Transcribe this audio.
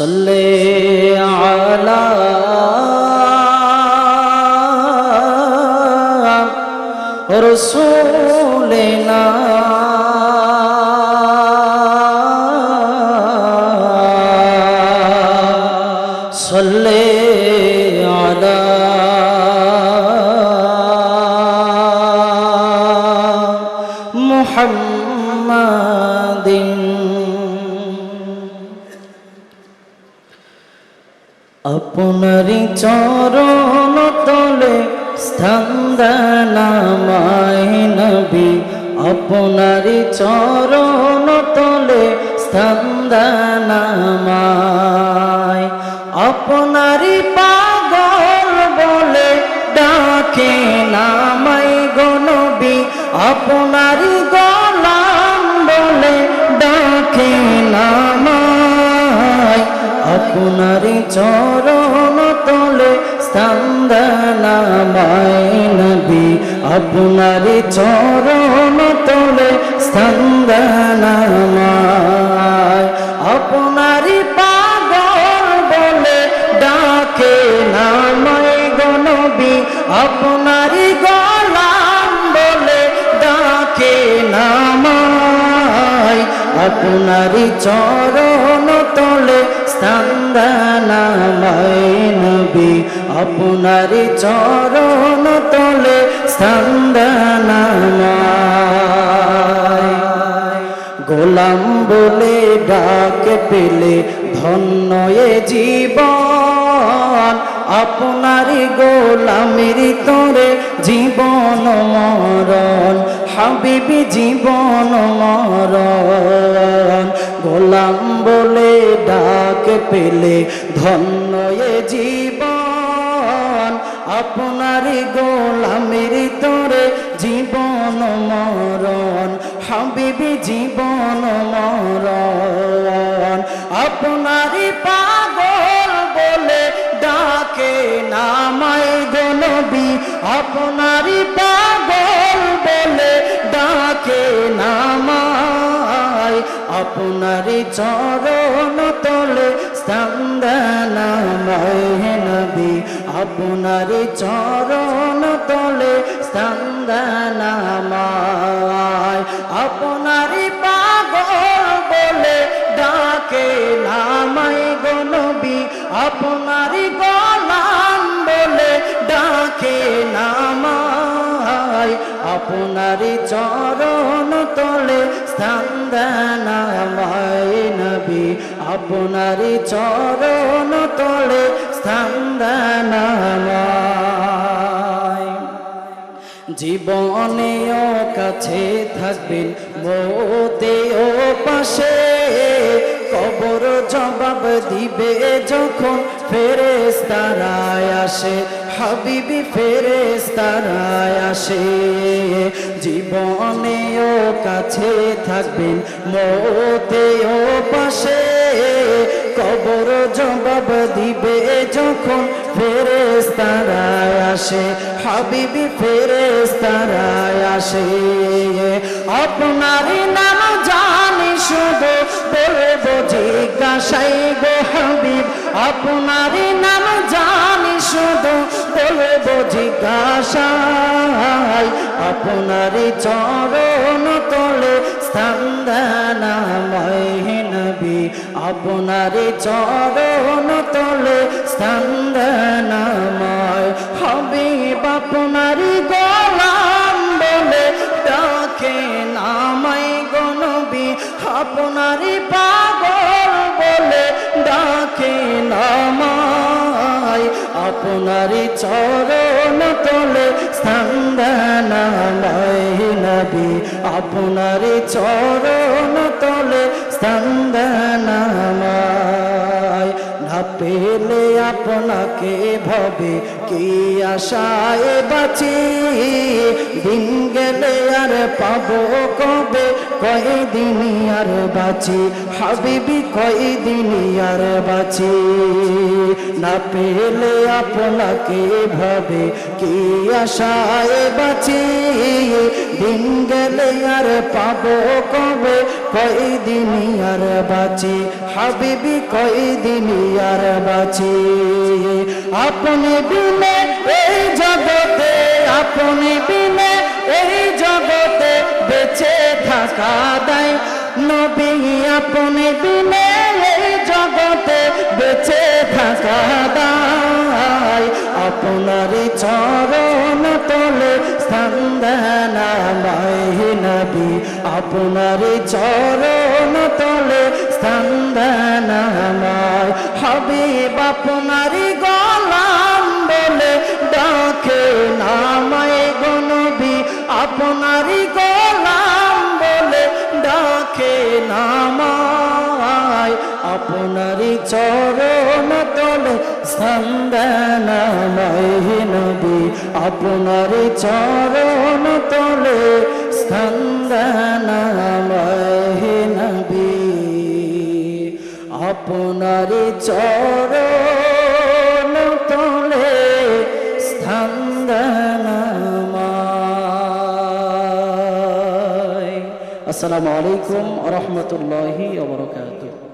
صلی علی رسولنا صلی علی محمد আপনারি চরণ তলে স্থান দেন আমায় নবী আপনারি চরণ তলে স্থান দেন আমায় আপনারি পাগল বলে ডাকে আমায় গো নবী আপনারি গোলাম বলে ডাকে আমায় আপনারি চরণ তলে স্থান দেন আমায় নবী আপনারি চরণ তলে স্থান দেন আমায় আপনারি পাগল বলে ডাকে আমায় গো নবী আপনারি গোলাম বলে ডাকে আমায় আপনারি চরণ তলে স্থান দেন আমায় নবী আপনারি চরণ তলে স্থান দেন আমায় গোলাম বলে ডাক পেলে ধন্য এ জীবন আপনারি গোলামের তোরে জীবন মরণ হাবিবি জীবন মরণ গোলাম বলে ডাক পেলে ধন্য এ জীবন আপনারি গোলামের তোরে জীবন মরণ হাবিবি জীবন মরণ আপনারি পাগল বলে ডাকে আমায় গো নবী আপনারি পাগল বলে ডাকে আমায় আপনারি চরণ তলে স্থান দেন আমায় নবী আপনারি চরণ তলে স্থান দেন আমায় আপনারি পাগল বলে ডাকে আমায় গো নবী আপনারি গোলাম বলে ডাকে আমায় আপনারি চরণ তলে স্থান দেন আমায় নবী আপনারি চরণ তলে স্থান দেন আমায় জীবনেও কাছে থাকবেন মতেও পাশে কবর জবাব দিবে যখন ফেরেশতারা আসে হাবিবি ফেরেশতারা আসে জীবনেও কাছে থাকবেন মতেও পাশে কবর জবাব দিবে যখন ফেরেশতারা আসে হাবিবি ফেরেশতারা আসে আপনারি নাম জানি শুধু বলবো জিজ্ঞাসাই গো হাবিব আপনারি নাম জানি শুধু বলবো জিজ্ঞাসাই আপনারি চরণ তলে স্থান দেন আমায় নবী আপনারি চরণ তলে স্থান দেন আমায় হাবিব আপনারি গোলাম বলে ডাকে আমায় গো নবী আপনারি পাগল বলে ডাকে আমায় আপনারি চরণ তলে স্থান দেন আমায় নবী আপনারি চরণ তলে স্থান দেন আমায় না পেলে আপনাকে ভবে কি আশায় বাঁচি দিন গেলে আর পাবো কবে কয়দিন আর বাঁচি হাবিবি কয়দিন আর বাঁচি না পেলে আপনাকে ভাবে কি আশায় বাঁচি দিন গেলে আর পাবো কবে কয়দিন আর বাঁচি হাবিবি কয়দিন আর বাঁচি আপনি বিনে এই জগতে আপনি বিনে এই জগতে বেঁচে থাকা দায় নবী আপনি বিনে এই জগতে বেঁচে থাকা দায় আপনার চরণ তলে স্থান দেন আমায় নবী আপনার চরণ তলে স্থান দেন আমায় হাবিব আপনার গোলাম বলে ডাকে নামায় গো নবী আপনার গোলাম বলে ডাকে নামায় আপনার চরণ তলে স্থান দেন আমায় নবী আপনার চরণ তলে স্থান দেন আমায় নবী আপনার চরণ তলে স্থান দেন আমায়। আসসালামু আলাইকুম ওয়া রাহমাতুল্লাহি ওয়া বারাকাতুহু।